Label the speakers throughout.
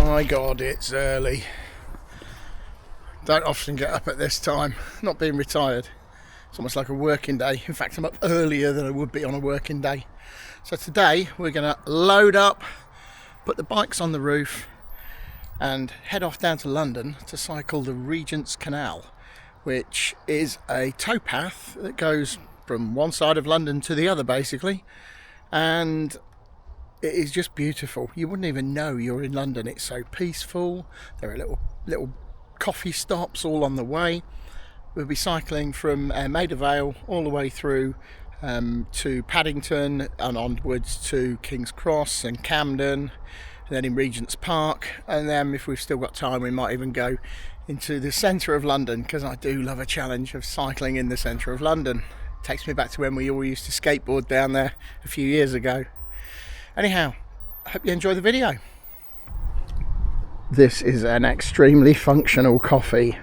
Speaker 1: My God, it's early. Don't often get up at this time, not being retired. It's almost like a working day. In fact, I'm up earlier than I would be on a working day. So today we're going to load up, put the bikes on the roof and head off down to London to cycle the Regents Canal, which is a towpath that goes from one side of London to the other basically, and it is just beautiful. You wouldn't even know you're in London. It's so peaceful. There are little coffee stops all on the way. We'll be cycling from Maida Vale all the way through to Paddington and onwards to King's Cross and Camden, and then in Regent's Park, and then if we've still got time we might even go into the centre of London, because I do love a challenge of cycling in the centre of London. It takes me back to when we all used to skateboard down there a few years ago. Anyhow, I hope you enjoy the video. This is an extremely functional coffee.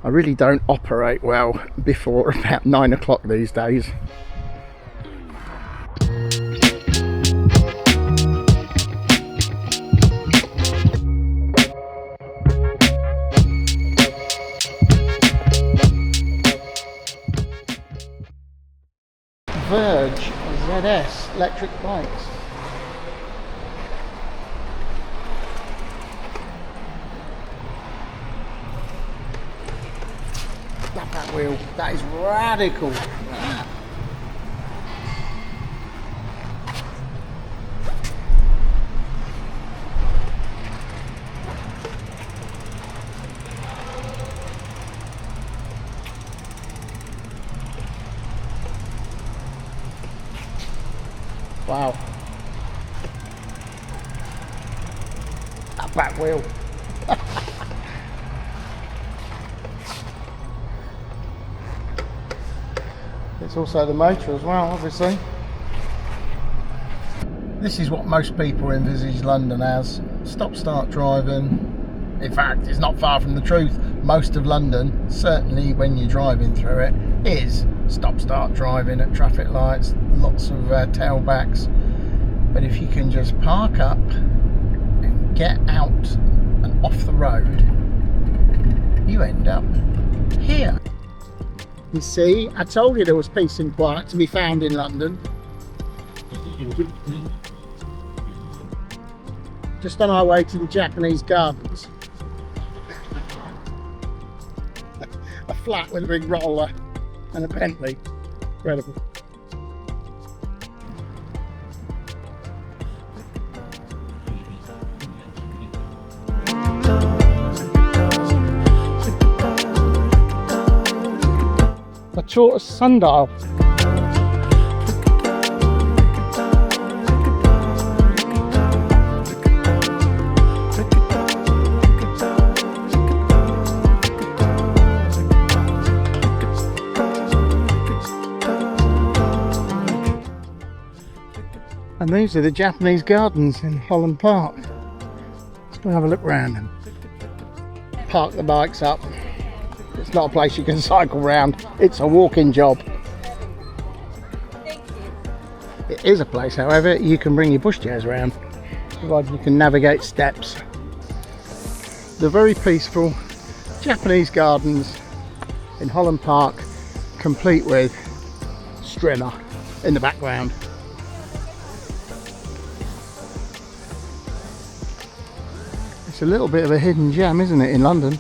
Speaker 1: I really don't operate well before about 9 o'clock these days. Verge ZS electric bikes. That wheel, that is radical. Wow. That back wheel. It's also the motor as well, obviously. This is what most people envisage London as. Stop-start driving. In fact, it's not far from the truth. Most of London, certainly when you're driving through it, is stop-start driving at traffic lights, lots of tailbacks. But if you can just park up and get out and off the road, you end up here. You see, I told you there was peace and quiet to be found in London. Just on our way to the Japanese gardens. A flat with a big roller and a Bentley. Incredible. A tortoise sundial. And these are the Japanese gardens in Holland Park. Let's go have a look around them. Park the bikes up. It's not a place you can cycle round, it's a walking job. It is a place, however, you can bring your pushchairs around, provided you can navigate steps. The very peaceful Japanese gardens in Holland Park, complete with Strimmer in the background. It's a little bit of a hidden gem, isn't it, in London?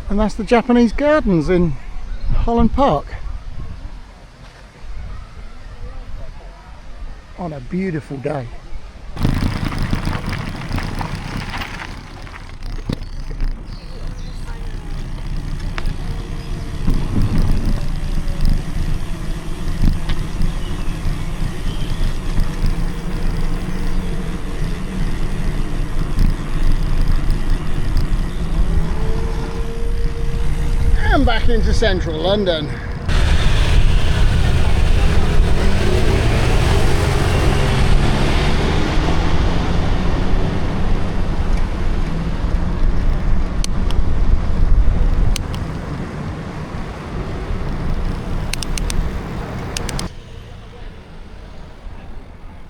Speaker 1: And that's the Japanese gardens in Holland Park. On a beautiful day. And back into central London.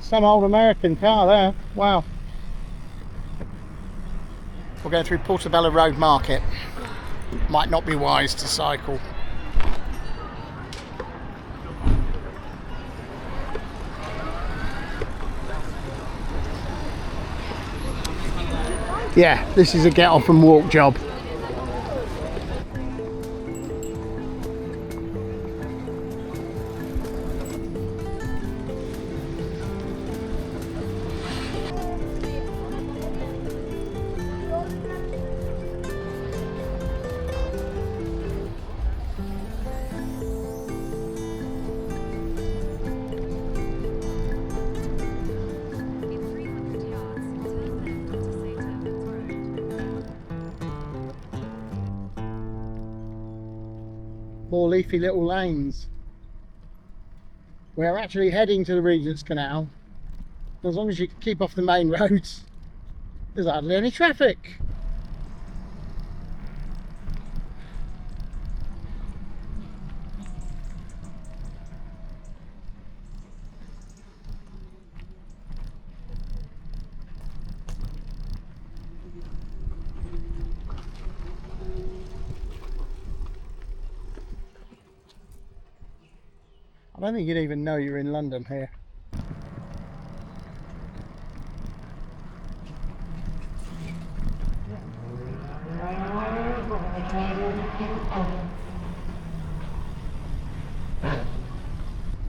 Speaker 1: Some old American car there. Wow. We're going through Portobello Road Market. Might not be wise to cycle. Yeah, this is a get off and walk job. More leafy little lanes. We're actually heading to the Regents Canal. As long as you keep off the main roads, there's hardly any traffic. I don't think you'd even know you're in London here.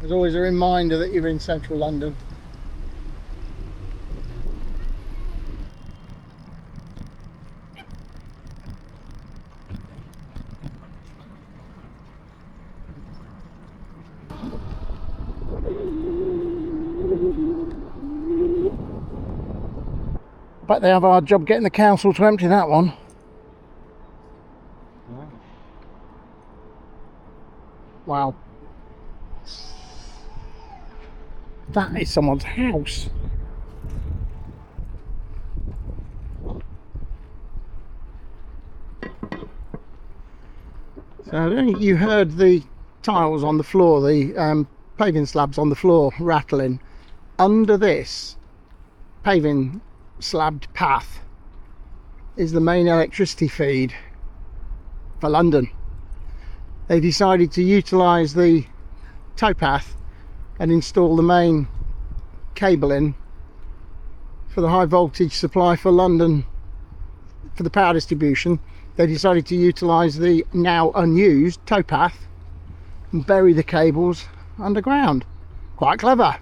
Speaker 1: There's always a reminder that you're in central London. Bet they have a hard job getting the council to empty that one. Wow. That is someone's house. So I don't think you heard the tiles on the floor, the paving slabs on the floor rattling. Under this paving slabbed path is the main electricity feed for London. They decided to utilise the towpath and install the main cable in for the high voltage supply for London for the power distribution. They decided to utilise the now unused towpath and bury the cables underground. Quite clever.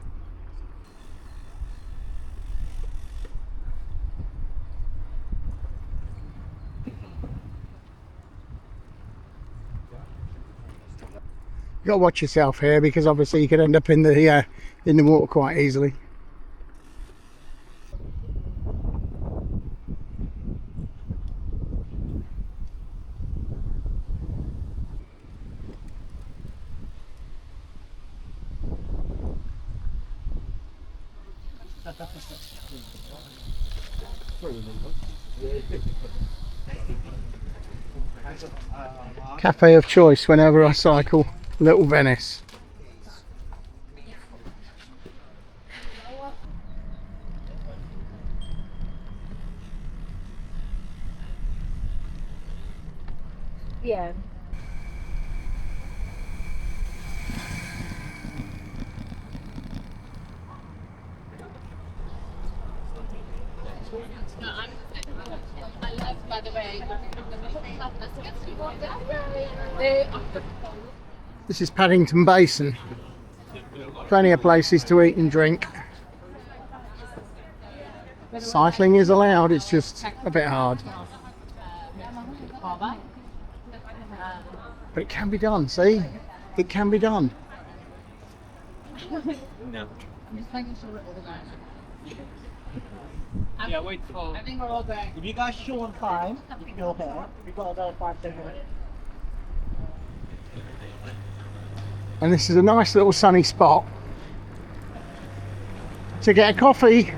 Speaker 1: You got to watch yourself here, because obviously you could end up in the water quite easily. Cafe of choice whenever I cycle. Little Venice.
Speaker 2: Yeah. By the way.
Speaker 1: This is Paddington Basin. Plenty of places to eat and drink. Cycling is allowed, it's just a bit hard. But it can be done, see? It can be done.
Speaker 2: No. I'm just making sure we're all going.
Speaker 3: Yeah, wait for.
Speaker 2: I think we're all going.
Speaker 4: If you guys show on time, you're okay. We've got another 5-10 minutes.
Speaker 1: And this is a nice little sunny spot to get a coffee,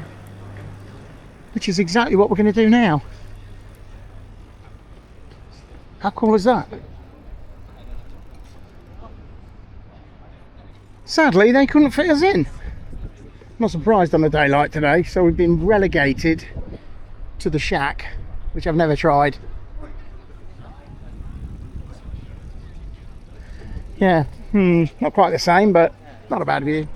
Speaker 1: which is exactly what we're going to do now. How cool is that? Sadly, they couldn't fit us in. Not surprised on a day like today, so we've been relegated to the shack, which I've never tried. Yeah, not quite the same, but not a bad view.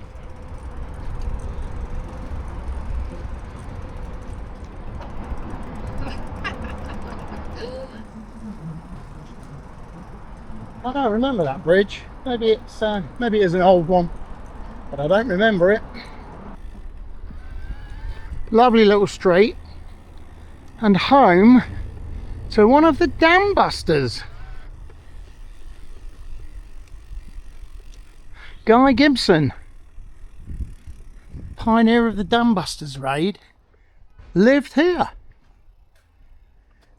Speaker 1: I don't remember that bridge. Maybe it is an old one, but I don't remember it. Lovely little street, and home to one of the dam busters. Guy Gibson, pioneer of the dam busters raid, lived here.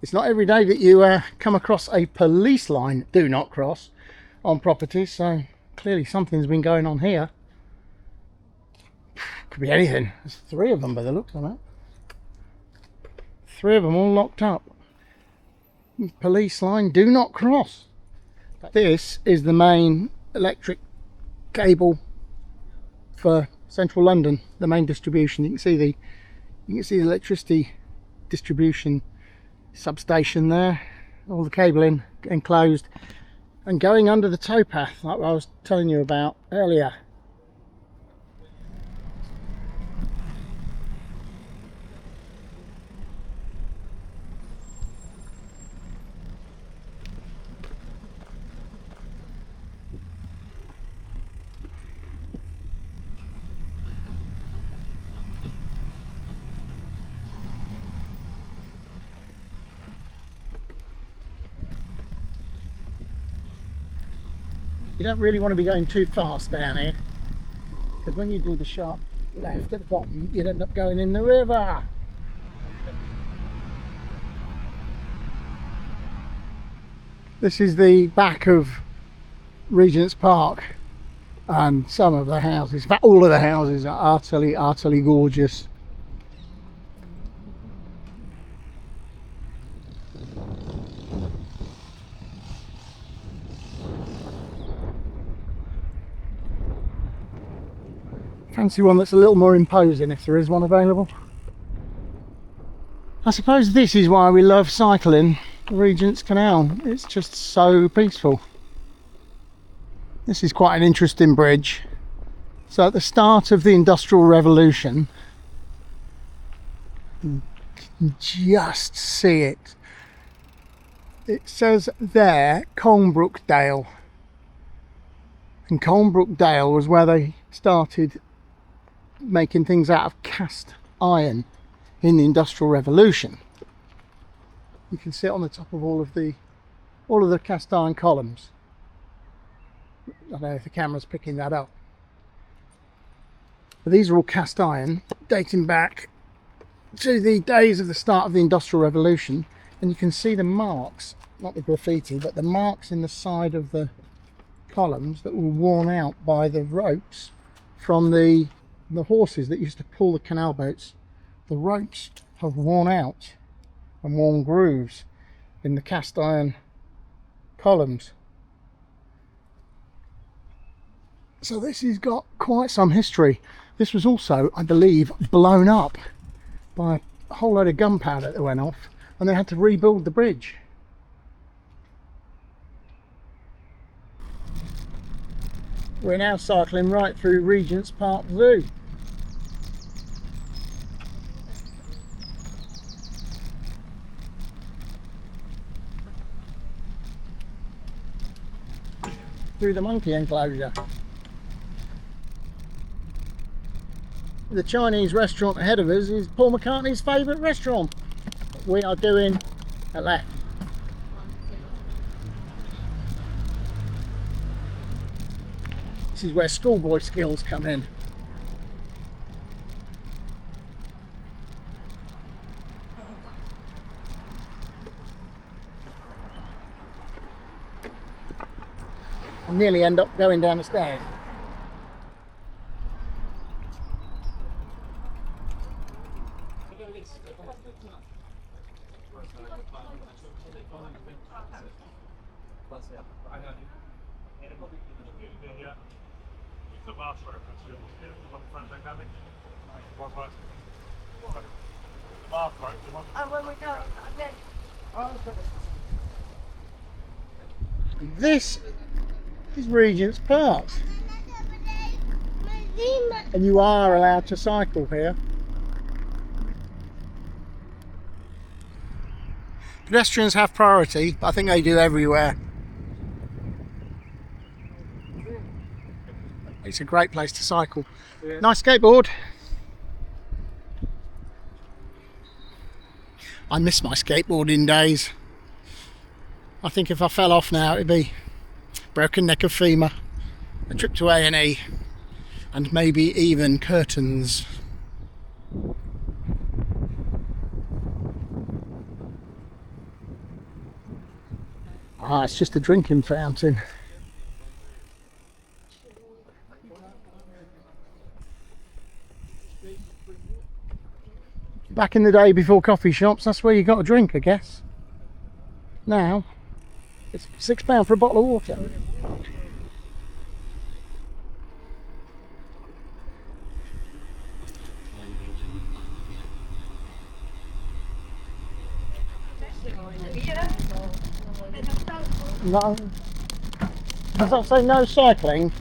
Speaker 1: It's not every day that you come across a police line, do not cross, on property, so clearly something's been going on here. Could be anything. There's 3 of them by the looks of it. 3 of them all locked up. Police line, do not cross. This is the main electric cable for central London, the main distribution. You can see the electricity distribution substation there, all the cabling enclosed and going under the towpath like I was telling you about earlier. You don't really want to be going too fast down here, because when you do the sharp left at the bottom, you'd end up going in the river. This is the back of Regent's Park, and some of the houses, in fact all of the houses, are utterly gorgeous. Fancy one that's a little more imposing if there is one available. I suppose this is why we love cycling Regents Canal. It's just so peaceful. This is quite an interesting bridge. So at the start of the Industrial Revolution, you can just see it. It says there Colnbrookdale, and Colnbrookdale was where they started making things out of cast iron in the Industrial Revolution. You can see it on the top of all of the cast iron columns. I don't know if the camera's picking that up, but these are all cast iron dating back to the days of the start of the Industrial Revolution, and you can see the marks, not the graffiti, but the marks in the side of the columns that were worn out by the ropes from the horses that used to pull the canal boats. The ropes have worn out and worn grooves in the cast iron columns. So this has got quite some history. This was also, I believe, blown up by a whole load of gunpowder that went off, and they had to rebuild the bridge. We're now cycling right through Regent's Park Zoo. Through the monkey enclosure. The Chinese restaurant ahead of us is Paul McCartney's favourite restaurant. We are doing a left. This is where schoolboy skills come in. and nearly end up going down the stairs. This is Regent's Park, and you are allowed to cycle here. Pedestrians have priority, but I think they do everywhere. It's a great place to cycle. Nice skateboard. I miss my skateboarding days. I think if I fell off now, it'd be broken neck of femur, a trip to A&E, and maybe even curtains. Ah, it's just a drinking fountain. Back in the day before coffee shops, that's where you got a drink, I guess. Now, it's £6 for a bottle of water. No. Does that say no cycling?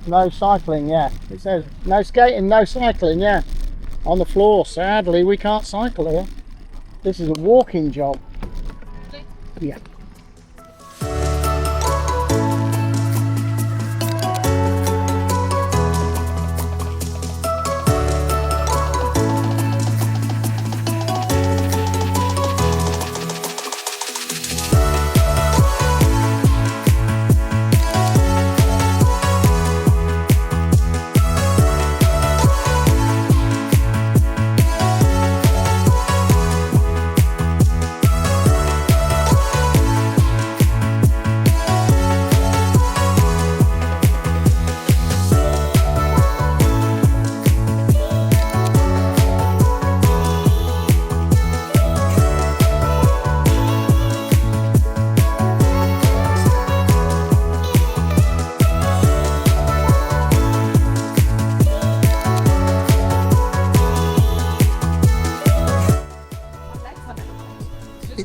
Speaker 1: No cycling, yeah. It says no skating, no cycling, yeah. On the floor, sadly, we can't cycle here. This is a walking job. Yeah.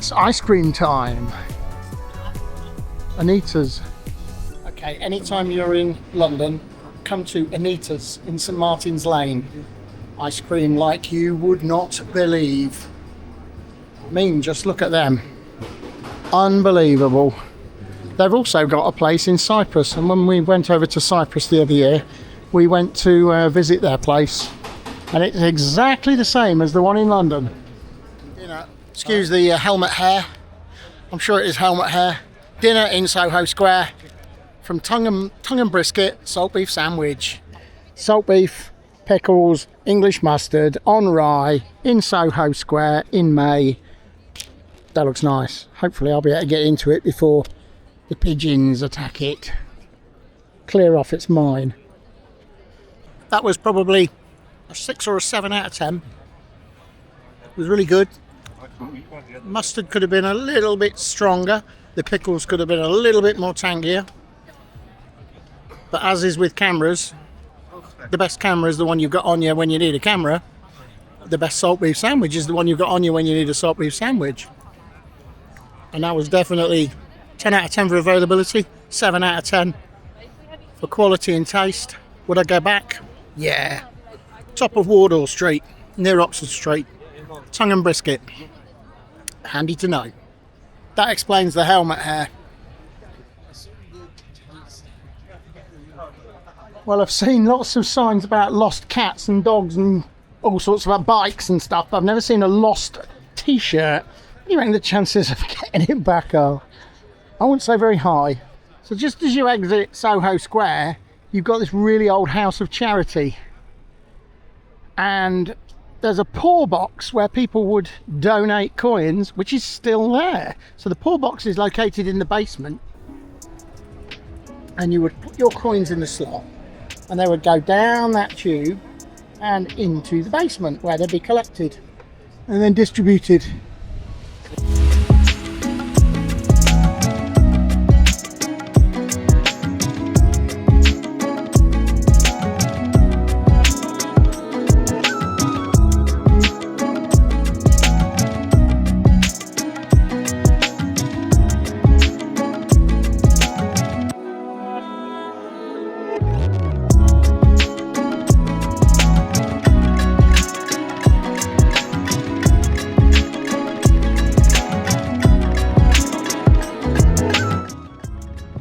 Speaker 1: It's ice cream time. Anita's. Okay, anytime you're in London, come to Anita's in St Martin's Lane. Ice cream like you would not believe. I mean, just look at them. Unbelievable. They've also got a place in Cyprus, and when we went over to Cyprus the other year, we went to visit their place, and it's exactly the same as the one in London. You know, excuse the helmet hair. I'm sure it is helmet hair. Dinner in Soho Square from tongue and brisket, salt beef sandwich. Salt beef, pickles, English mustard on rye in Soho Square in May. That looks nice. Hopefully I'll be able to get into it before the pigeons attack it. Clear off, it's mine. That was probably a 6 or a 7 out of 10. It was really good. Mustard could have been a little bit stronger. The pickles could have been a little bit more tangier. But as is with cameras, the best camera is the one you've got on you when you need a camera. The best salt beef sandwich is the one you've got on you when you need a salt beef sandwich. And that was definitely 10 out of 10 for availability, 7 out of 10 for quality and taste. Would I go back? Yeah. Top of Wardour Street, near Oxford Street. Tongue and brisket. Handy to know. That explains the helmet hair. Well, I've seen lots of signs about lost cats and dogs and all sorts of bikes and stuff, but I've never seen a lost t-shirt. What do you reckon the chances of getting it back are? I wouldn't say very high. So just as you exit Soho Square, you've got this really old house of charity. And there's a poor box where people would donate coins, which is still there. So the poor box is located in the basement. and you would put your coins in the slot, and they would go down that tube and into the basement where they'd be collected and then distributed.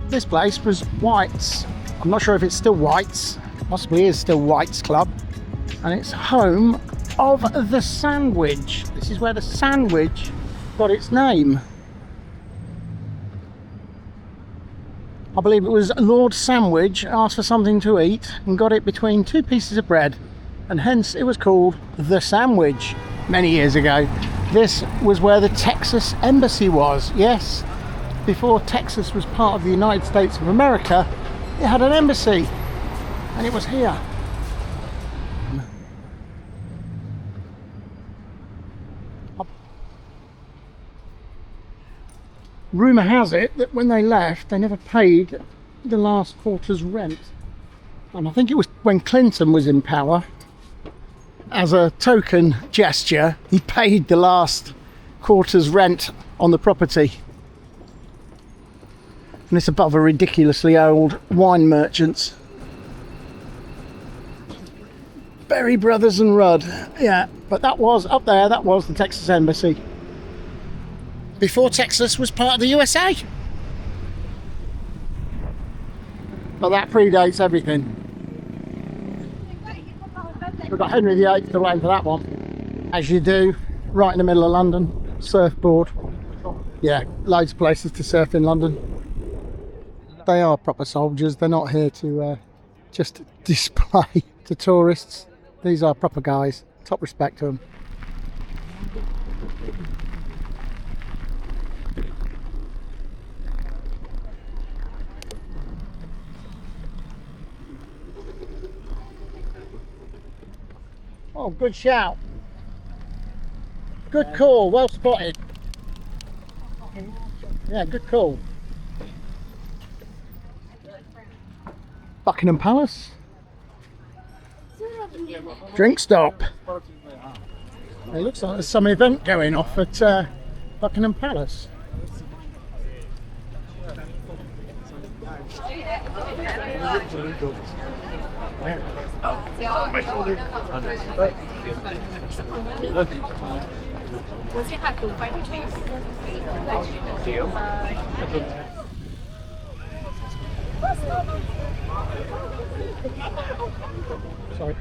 Speaker 1: This place was White's. I'm not sure if it's still White's, possibly is still White's Club, and it's home of the sandwich. This is where the sandwich got its name. I believe it was Lord Sandwich asked for something to eat and got it between two pieces of bread, and hence it was called the Sandwich many years ago. This was where the Texas Embassy was, yes. Before Texas was part of the United States of America, it had an embassy, and it was here. Rumour has it that when they left, they never paid the last quarter's rent. And I think it was when Clinton was in power, as a token gesture, he paid the last quarter's rent on the property. And it's above a ridiculously old wine merchant's. Berry Brothers and Rudd, yeah, but that was up there, that was the Texas Embassy. Before Texas was part of the USA. But that predates everything. We've got Henry VIII to blame for that one. As you do, right in the middle of London, surfboard. Yeah, loads of places to surf in London. They are proper soldiers, they're not here to just display to tourists. These are proper guys, top respect to them. Oh, good shout. Good call, well spotted. Yeah, good call. Buckingham Palace. Drink stop. It looks like there's some event going off at Buckingham Palace. Sorry.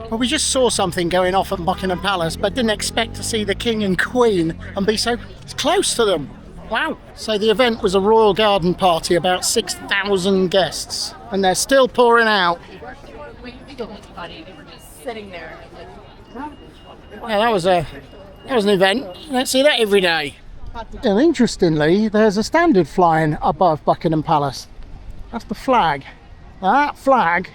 Speaker 1: Well, we just saw something going off at Buckingham Palace, but didn't expect to see the King and Queen and be so close to them. Wow. So the event was a royal garden party, about 6,000 guests, and they're still pouring out.
Speaker 2: They were just sitting there.
Speaker 1: Yeah, that was an event. You don't see that every day. And interestingly, there's a standard flying above Buckingham Palace. That's the flag. Now, that flag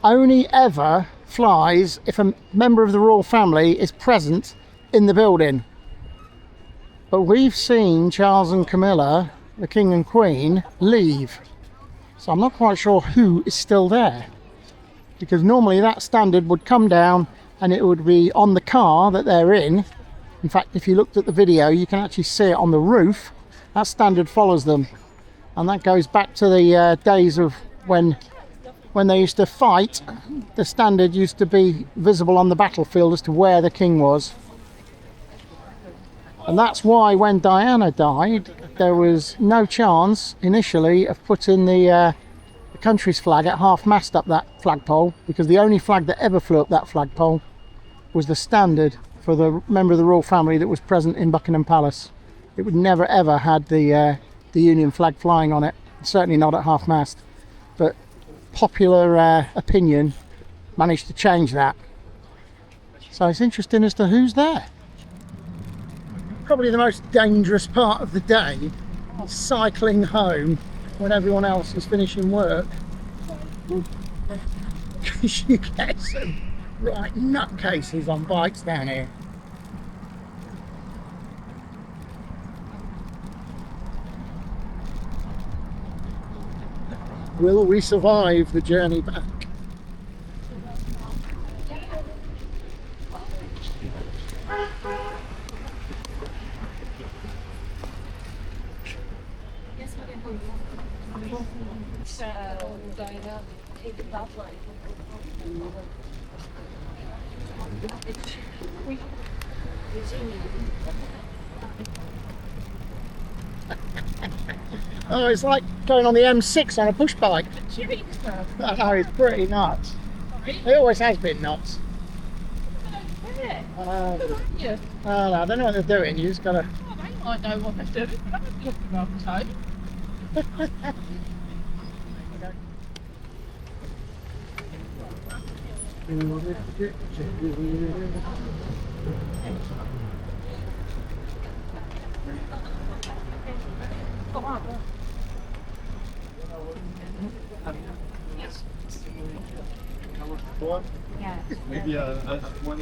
Speaker 1: only ever flies if a member of the royal family is present in the building. But we've seen Charles and Camilla, the King and Queen, leave. So I'm not quite sure who is still there. Because normally that standard would come down and it would be on the car that they're in. In fact, if you looked at the video, you can actually see it on the roof. That standard follows them. And that goes back to the days of when they used to fight. The standard used to be visible on the battlefield as to where the king was. And that's why when Diana died, there was no chance initially of putting the country's flag at half-mast up that flagpole, because the only flag that ever flew up that flagpole was the standard for the member of the royal family that was present in Buckingham Palace. It would never ever had the the Union flag flying on it. Certainly not at half mast, but popular opinion managed to change that. So it's interesting as to who's there. Probably the most dangerous part of the day is cycling home when everyone else is finishing work. Because you get some right nutcases on bikes down here. Will we survive the journey back? Oh, it's like going on the M6 on a push bike. I know, it's pretty nuts. It always has been nuts. Oh, no, I don't know what they're doing. You just gotta.
Speaker 2: I know what they're doing. I'm looking around the time.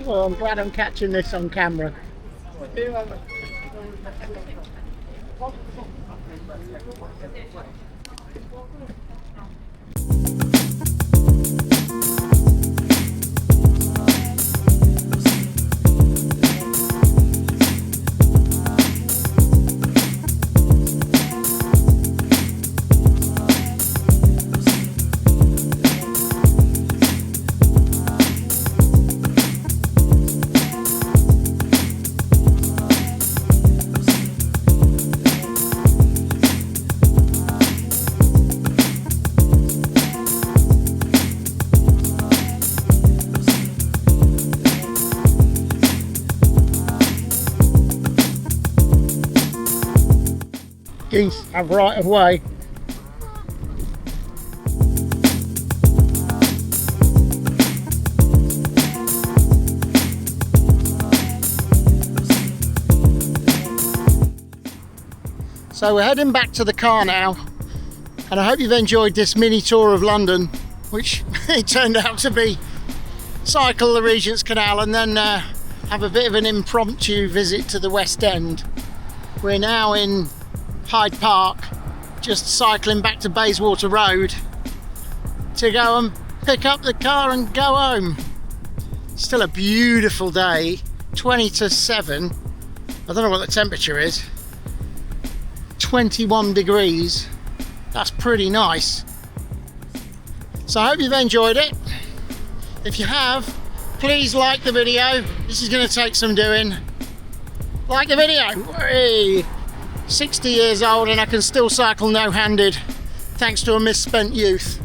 Speaker 2: Well, I'm glad I'm catching this on camera. Geese have right of way. So we're heading back to the car now, and I hope you've enjoyed this mini tour of London, which it turned out to be cycle the Regents Canal and then have a bit of an impromptu visit to the West End. We're now in Hyde Park, just cycling back to Bayswater Road to go and pick up the car and go home. Still a beautiful day, 20 to 7. I don't know what the temperature is. 21 degrees. That's pretty nice. So I hope you've enjoyed it. If you have, please like the video. This is going to take some doing. Like the video. Hey. 60 years old and I can still cycle no-handed thanks to a misspent youth.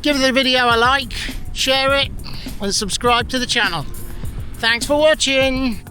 Speaker 2: Give the video a like, share it and subscribe to the channel. Thanks for watching.